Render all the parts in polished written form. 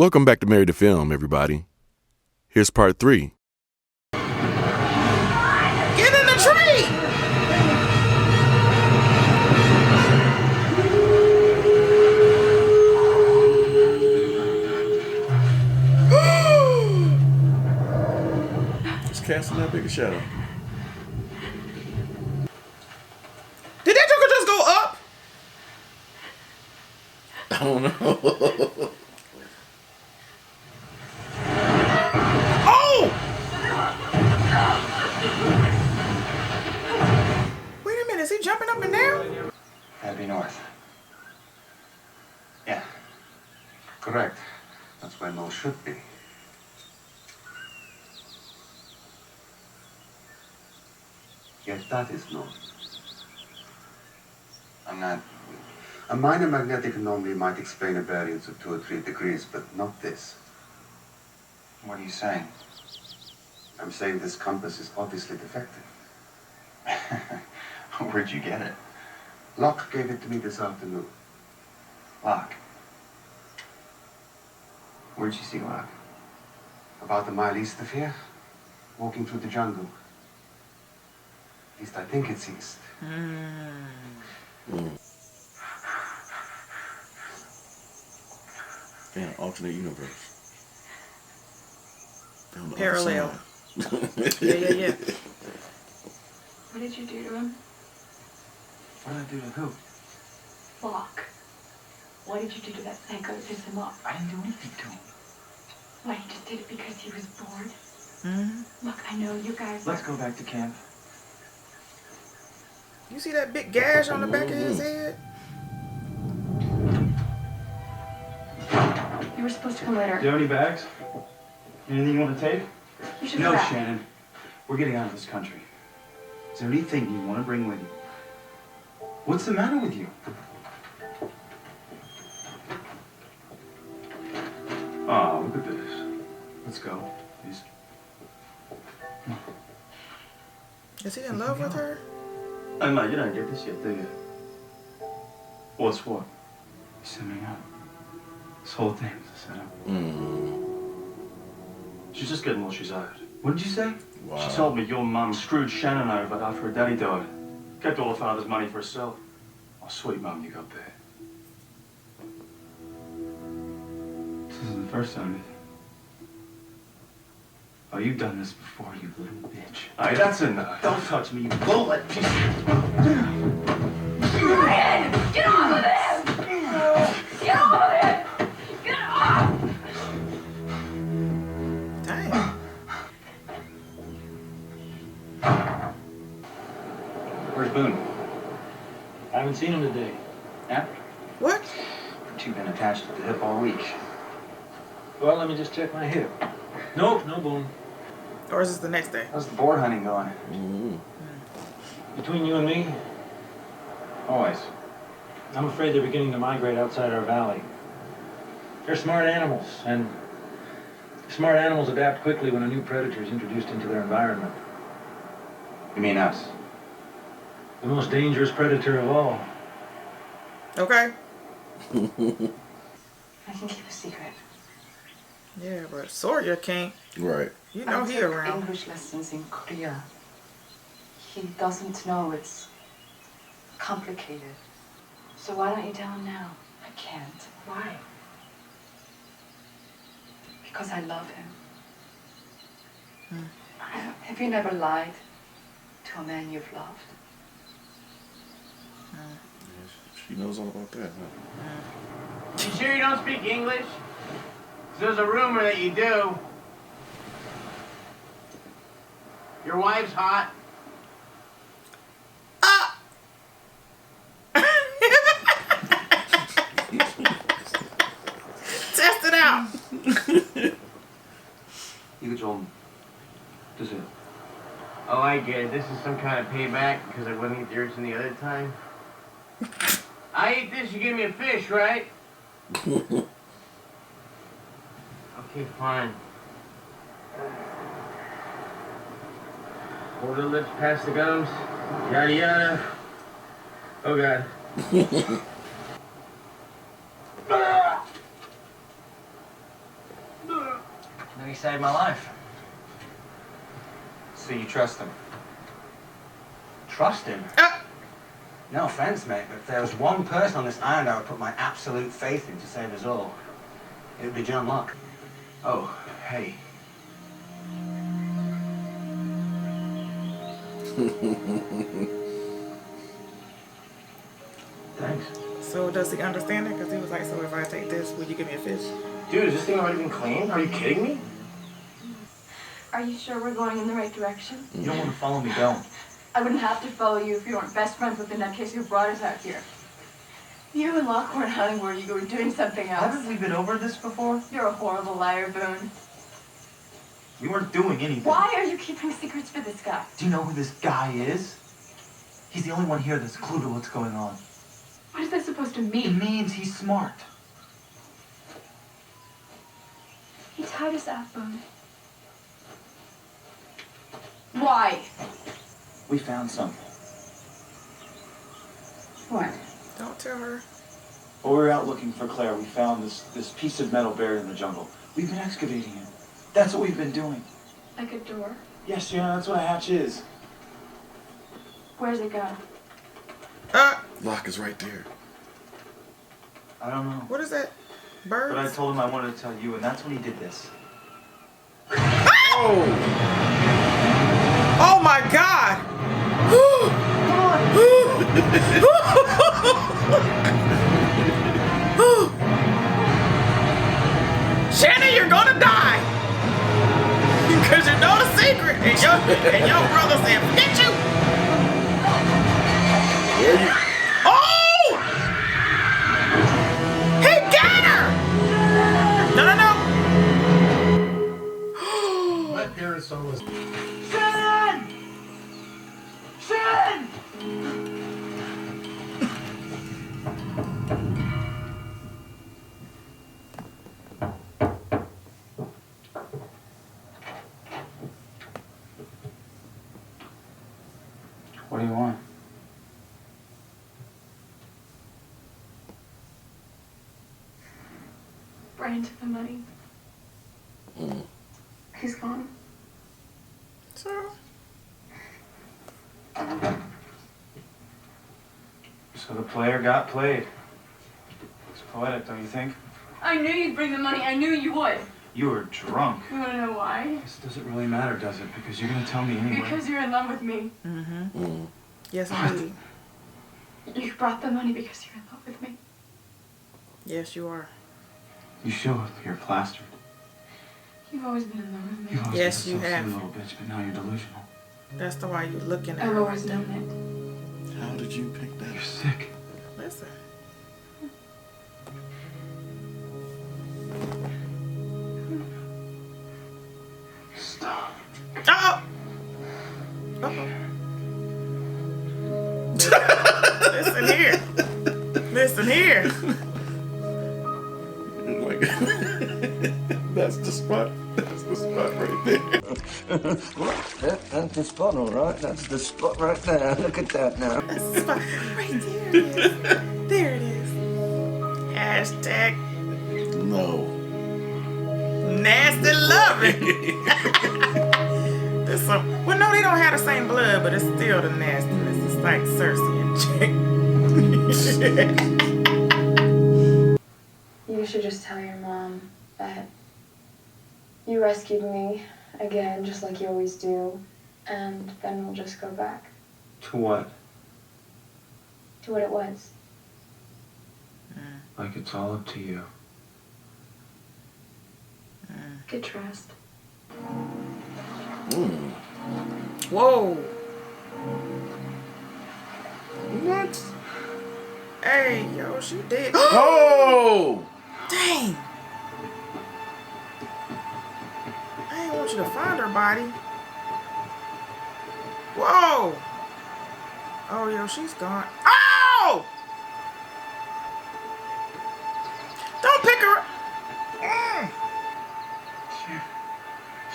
Welcome back to Married to Film, everybody. Here's part 3. Get in the tree! Just casting that big a shadow. Did that joker just go up? I don't know. Oh! Wait a minute, is he jumping up and down? That'd be north. Yeah. Correct. That's where Mo should be. Yet that is north. I'm not... A minor magnetic anomaly might explain a variance of 2 or 3 degrees, but not this. What are you saying? I'm saying this compass is obviously defective. Where'd you get it? Locke gave it to me this afternoon. Locke? Where'd you see Locke? About a mile east of here, walking through the jungle. At least I think it's east. Damn, alternate universe. Parallel. Yeah. What did you do to him? What did I do to who? Locke. What did you do to that psycho to piss him off? I didn't do anything to him. Why, he just did it because he was bored? Mm-hmm. Look, I know you guys... Let's go back to camp. You see that big gash on the back of his head? You were supposed to come later. Do you have any bags? Anything you want to take? You should No, go back. Shannon. We're getting out of this country. Is there anything you want to bring with you? What's the matter with you? Oh, look at this. Let's go, please. Is he in love with her? I'm not, you don't get this yet, do you? What's what? He's setting up. This whole thing is a setup. She's just getting what she's owed. What did you say? Wow. She told me your mum screwed Shannon over after her daddy died. Kept all her father's money for herself. Oh, sweet mum you got there. This isn't the first time, is it? Oh, you've done this before, you little bitch. Hey, that's enough. Don't touch me, you bullet. Ryan! Get off of him! Get off of him! Get off! Dang. Where's Boone? I haven't seen him today. Yeah? What? You've been attached to the hip all week. Well, let me just check my hip. Nope, no Boone. Or is this the next day? How's the boar hunting going? Between you and me, Always. I'm afraid they're beginning to migrate outside our valley. They're smart animals, and smart animals adapt quickly when a new predator is introduced into their environment. You mean us? The most dangerous predator of all. Okay. I can keep a secret. Yeah, but Sawyer can't. Right. You know he I took around. English lessons in Korea. He doesn't know it's complicated. So why don't you tell him now? I can't. Why? Because I love him. Have you never lied to a man you've loved? She knows all about that, huh? You sure you don't speak English? 'Cause there's a rumor that you do. Your wife's hot. Test it out. 이거 좀 드세요. Oh, I get it. This is some kind of payback because I wouldn't eat yours any other time. I eat this, you give me a fish, right? Okay, fine. Hold the lips past the gums. Yada yada. Oh God. And he saved my life. So you trust him? Trust him? No offense, mate, but if there was one person on this island I would put my absolute faith in to save us all, it would be John Locke. Oh, hey. Thanks. So does he understand it? Because he was like, so if I take this, will you give me a fish? Dude, is this thing already been cleaned? Are you kidding me? Are you sure we're going in the right direction? You don't want to follow me, don't. I wouldn't have to follow you if you weren't best friends with the nutcase who brought us out here. You and Locke weren't hunting where you were doing something else. Haven't we been over this before? You're a horrible liar, Boone. We weren't doing anything. Why are you keeping secrets for this guy? Do you know who this guy is? He's the only one here that's clued to what's going on. What is that supposed to It mean? means he's smart. He tied us up, Boone. Why? We found something. What? Don't tell her. While we were out looking for Claire, we found this piece of metal buried in the jungle. We've been excavating it. That's what we've been doing. Like a door? Yes, yeah, that's what a hatch is. Where's it go? Locke is right there. I don't know. What is that? Birds? But I told him I wanted to tell you, and that's when he did this. Oh! Oh my God! Shannon, you're gonna die! Because you know the secret, and your brother said, forget you! Oh! He got her! No, no, no! Let ᴄᴜᴜᴜ. Shannon! Shannon! What do you want? Brian took the money. He's gone. So, So the player got played. It's poetic, don't you think? I knew you'd bring the money. I knew you would. You were drunk. You want to know why? This doesn't really matter, does it? Because you're gonna tell me anyway. Because you're in love with me. yes, indeed. You brought the money because you're in love with me. Yes, you are. You show you're plastered. You've always been in love with me. You've always Yes, been you so have. silly little bitch, but now you're delusional. That's the why you're looking at I've her. always known it. How did you pick that? You're sick. Listen. Stop. Oh! Uh-oh. Listen here. Listen here. Like, that's the spot. That's the spot right there. That's the spot, all right. That's the spot right there. Look at that now. That's the spot. Right there it is. There it is. Hashtag No. nasty loving. There's some, well, no, they don't have the same blood, but it's still the nastiness. It's like Cersei and Jack. You should just tell your mom that you rescued me again, just like you always do, and then we'll just go back To what? to what it was. Like it's all up to you. Good trust. Whoa. What? Hey, yo, she did. Oh! Dang. I ain't want you to find her body. Whoa. Oh, yo, she's gone. Oh! Don't pick her up.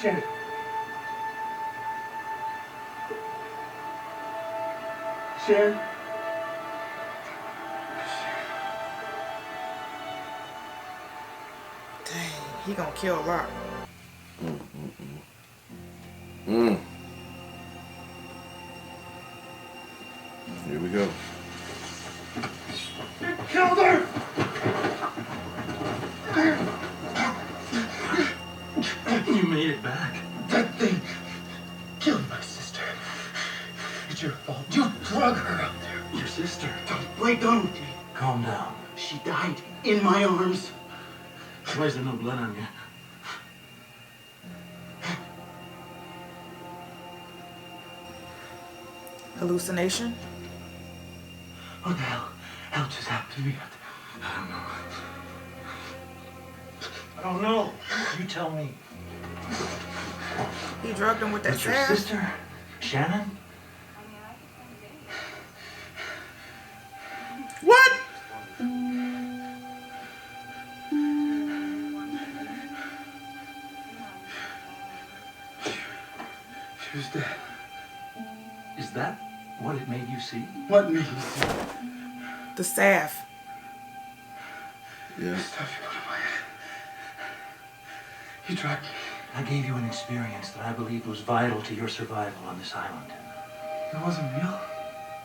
Shannon. Shannon. Dang, he gonna kill Locke. Here we go. Killed her! You made it back. That thing killed my sister. It's your fault. You drug her out there. Your sister. Don't play dumb with me. Calm down. She died in my arms. Why is there no blood on you? Hallucination? What the hell just happened to me? I don't know. You tell me. He drugged him with that That's your salve? sister, Shannon? What? She was dead. Is that what it made you see? What made you see? The salve. Yeah. Stuff you put in my head. You drugged me. I gave you an experience that I believed was vital to your survival on this island. It wasn't real.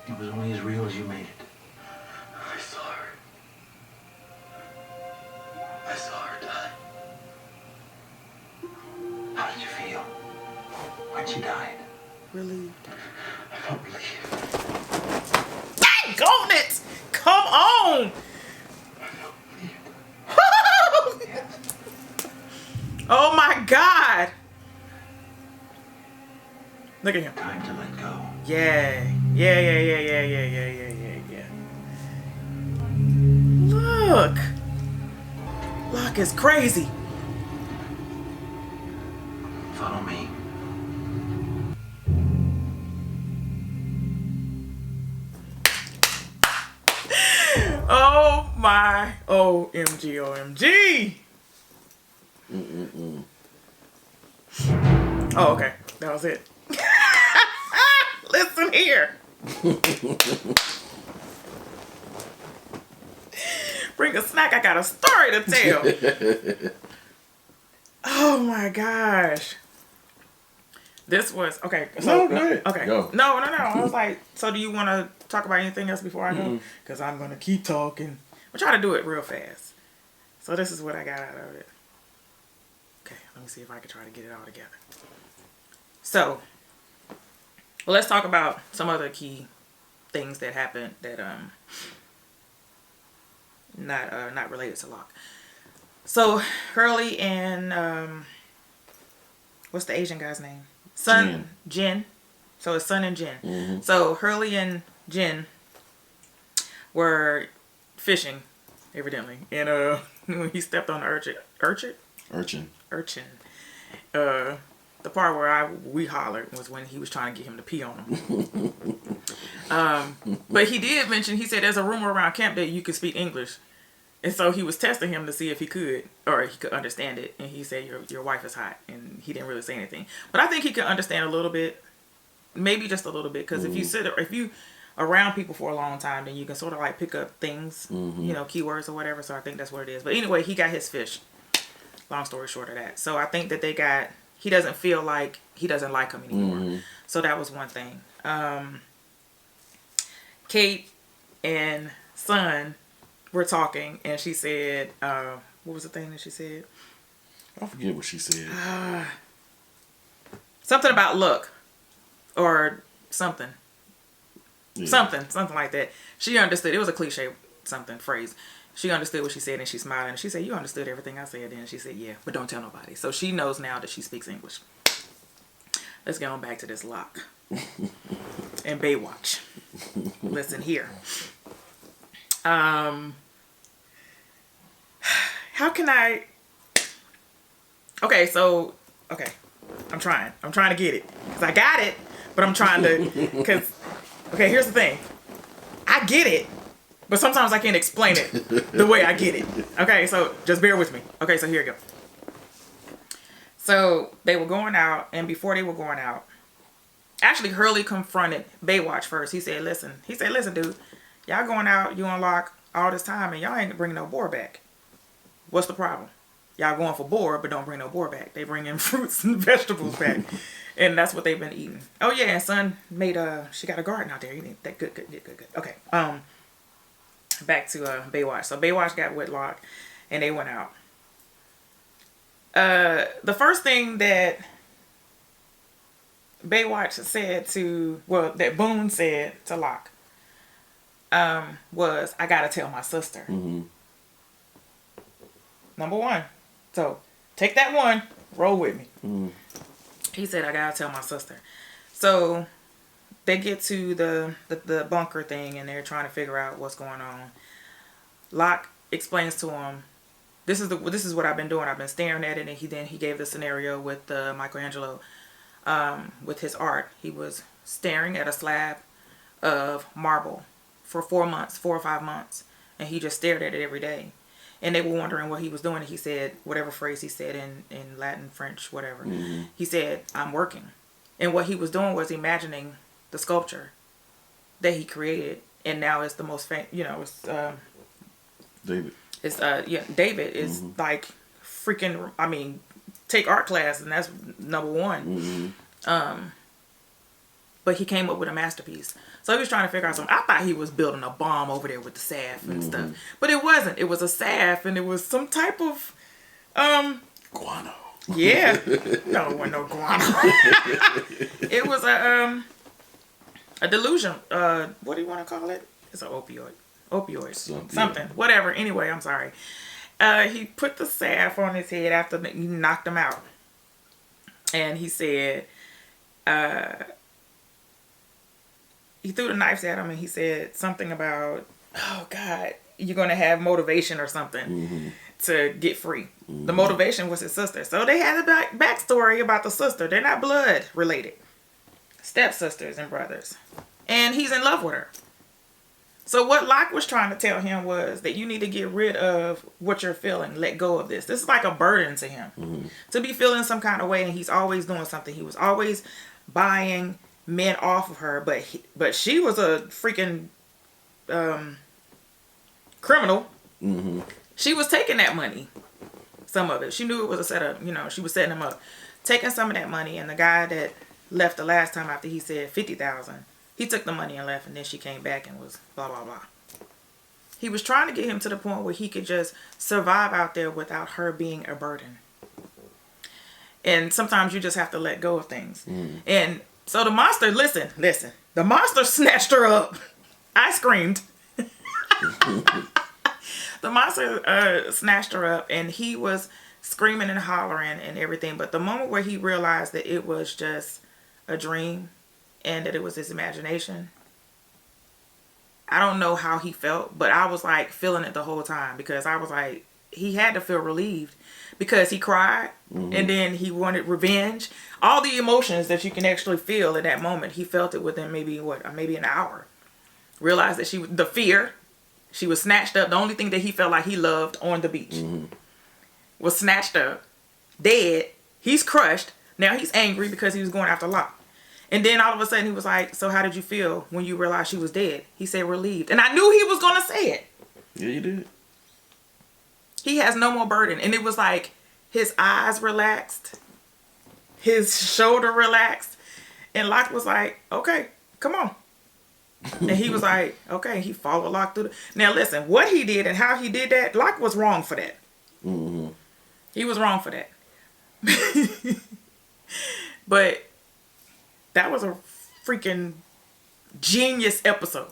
It was only as real as you made it. I saw her. I saw her die. How did you feel when she died? Relieved. I felt relief. Dang on it! Come on! I felt relieved. Oh my God! Look at him. Time to let go. Yeah. Look. Locke is crazy. Follow me. Oh my OMG. Oh, okay. That was it. Listen here. Bring a snack. I got a story to tell. Oh my gosh. This was okay. So No, go ahead. okay. Go. No. I was like, so do you want to talk about anything else before I go? Because I'm gonna keep talking. I'm trying to do it real fast. So this is what I got out of it. Okay, let me see if I can try to get it all together. So, well, let's talk about some other key things that happened that not related to Locke. So Hurley and what's the Asian guy's name? Jin. So it's Sun and Jin. So Hurley and Jin were fishing, evidently, and when he stepped on the urchin. The part where we hollered was when he was trying to get him to pee on him. But he did mention, he said there's a rumor around camp that you could speak English. And so he was testing him to see if he could, or he could understand it. And he said, your wife is hot. And he didn't really say anything. But I think he could understand a little bit, maybe just a little bit. Because if you around people for a long time, then you can sort of like pick up things, you know, keywords or whatever. So I think that's what it is. But anyway, he got his fish. Long story short of that. So I think that he doesn't feel like he doesn't like him anymore. So that was one thing. Kate and Sun were talking, and she said, what was the thing that she said? I forget what she said. Something about luck or something. Yeah. Something like that. She understood. It was a cliche phrase. She understood what she said, and she smiled, and she said, you understood everything I said. And she said, yeah, but don't tell nobody. So she knows now that she speaks English. Let's get on back to this Locke and Baywatch. Listen here. How can I... Okay, I'm trying to get it. Because I got it, but I'm trying to... Okay, here's the thing. I get it, but sometimes I can't explain it the way I get it. Okay, so just bear with me. Okay, so here we go. So they were going out, and before they were going out, actually Hurley confronted Baywatch first. He said, listen, dude, y'all going out, you and Locke all this time, and y'all ain't bringing no board back. What's the problem? y'all going for boar, but don't bring no boar back. They bring in fruits and vegetables back. And that's what they've been eating. Oh yeah, and son made she got a garden out there. You need that good. Okay. Back to Baywatch. So Baywatch got with Locke and they went out. The first thing that Baywatch said that Boone said to Locke was, I gotta tell my sister. Number one. So take that one, roll with me. He said, I gotta tell my sister. So they get to the bunker thing and they're trying to figure out what's going on. Locke explains to him, this is what I've been doing. I've been staring at it, and he gave the scenario with Michelangelo with his art. He was staring at a slab of marble for 4 or 5 months, and he just stared at it every day. And they were wondering what he was doing. He said, whatever phrase he said in Latin, French, whatever. He said, I'm working. And what he was doing was imagining the sculpture that he created. And now it's the most famous, it's David. It's David is like freaking, I mean, take art class and that's number one. But he came up with a masterpiece. So he was trying to figure out something. I thought he was building a bomb over there with the salve and stuff. But it wasn't. It was a salve and it was some type of guano. Yeah. No, it wasn't no guano. It was a delusion. What do you want to call it? It's an opioid. Something. Yeah. Whatever. Anyway, I'm sorry. He put the salve on his head after he knocked him out. And he said, he threw the knives at him and he said something about, oh God, you're going to have motivation or something to get free. The motivation was his sister. So they had a backstory about the sister. They're not blood related. Stepsisters and brothers. And he's in love with her. So what Locke was trying to tell him was that you need to get rid of what you're feeling. Let go of this. This is like a burden to him. To be feeling some kind of way, and he's always doing something. He was always buying men off of her, but she was a freaking criminal. She was taking that money. Some of it. She knew it was a setup. She was setting him up. Taking some of that money, and the guy that left the last time after he said $50,000, he took the money and left, and then she came back and was blah, blah, blah. He was trying to get him to the point where he could just survive out there without her being a burden. And sometimes you just have to let go of things. And so the monster, listen, the monster snatched her up. I screamed. The monster snatched her up, and he was screaming and hollering and everything. But the moment where he realized that it was just a dream and that it was his imagination, I don't know how he felt, but I was like feeling it the whole time, because I was like, he had to feel relieved, because he cried and then he wanted revenge. All the emotions that you can actually feel in that moment, he felt it within maybe an hour. Realized that the fear, she was snatched up. The only thing that he felt like he loved on the beach was snatched up, dead. He's crushed. Now he's angry because he was going after Locke. And then all of a sudden he was like, so how did you feel when you realized she was dead? He said, relieved. And I knew he was going to say it. Yeah, you did. He has no more burden. And it was like his eyes relaxed, his shoulder relaxed. And Locke was like, okay, come on. And he was like, okay. He followed Locke through. Now listen, what he did and how he did that, Locke was wrong for that. He was wrong for that. But that was a freaking genius episode.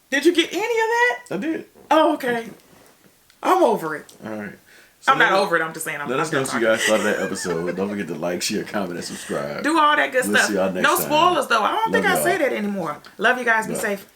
Did you get any of that? I did. Oh, okay. I'm over it. All right. So I'm not over it. I'm just saying. Let us know what you guys thought of that episode. Don't forget to like, share, comment, and subscribe. Do all that good We'll stuff. see y'all next No time. spoilers, though. I don't think I y'all. say that anymore. Love you guys. Be Bye. safe.